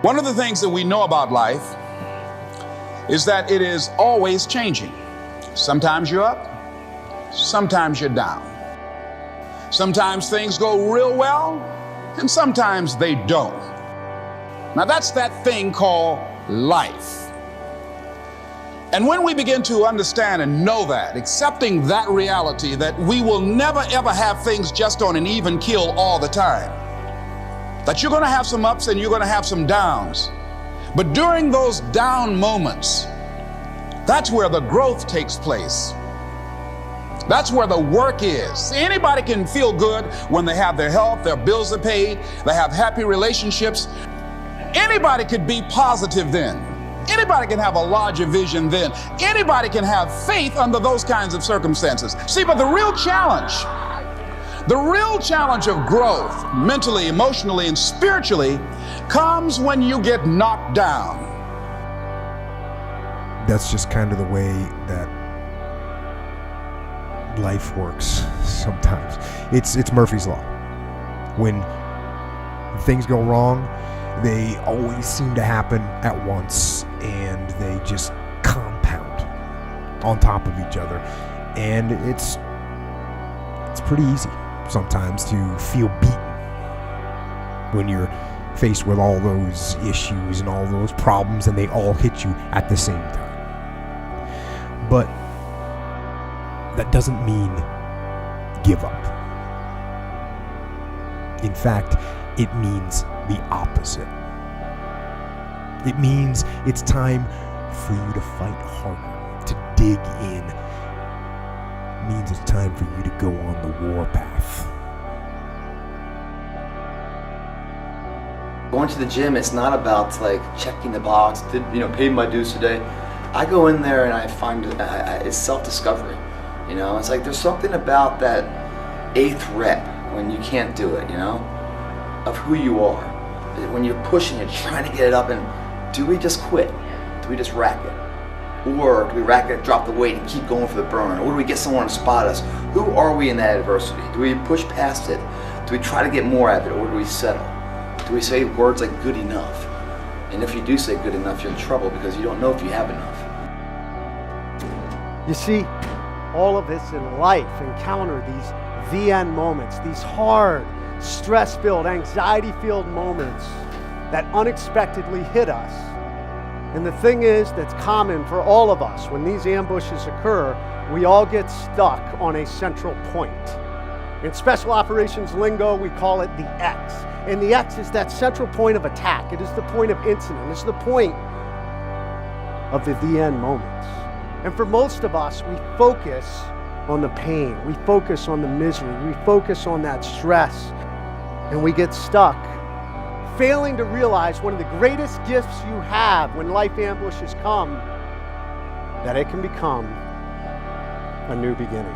One of the things that we know about life is that it is always changing. Sometimes you're up, sometimes you're down. Sometimes things go real well, and sometimes they don't. Now that's that thing called life. And when we begin to understand and know that, accepting that reality that we will never ever have things just on an even keel all the time, that you're going to have some ups and you're going to have some downs. But during those down moments, that's where the growth takes place. That's where the work is. See, anybody can feel good when they have their health, their bills are paid, they have happy relationships. Anybody could be positive then. Anybody can have a larger vision then. Anybody can have faith under those kinds of circumstances. See, but the real challenge of growth, mentally, emotionally, and spiritually, comes when you get knocked down. That's just kind of the way that life works sometimes. It's Murphy's Law. When things go wrong, they always seem to happen at once, and they just compound on top of each other. And it's pretty easy sometimes to feel beaten when you're faced with all those issues and all those problems, and they all hit you at the same time. But that doesn't mean give up. In fact, it means the opposite. It means it's time for you to fight harder, to dig in. It means it's time for you to go on the war path. Going to the gym, it's not about like checking the box, paid my dues today. I go in there and I find it's self-discovery. It's like there's something about that 8th rep when you can't do it, of who you are. When you're pushing it, trying to get it up, and do we just quit? Do we just rack it? Or do we rack it, drop the weight, and keep going for the burn? Or do we get someone to spot us? Who are we in that adversity? Do we push past it? Do we try to get more out of it, or do we settle? Do we say words like good enough? And if you do say good enough, you're in trouble because you don't know if you have enough. You see, all of us in life encounter these VN moments, these hard, stress-filled, anxiety-filled moments that unexpectedly hit us. And the thing is that's common for all of us, when these ambushes occur, we all get stuck on a central point. In special operations lingo, we call it the X. And the X is that central point of attack. It is the point of incident. It's the point of the VN moments. And for most of us, we focus on the pain. We focus on the misery. We focus on that stress. And we get stuck, failing to realize one of the greatest gifts you have when life ambushes come, that it can become a new beginning.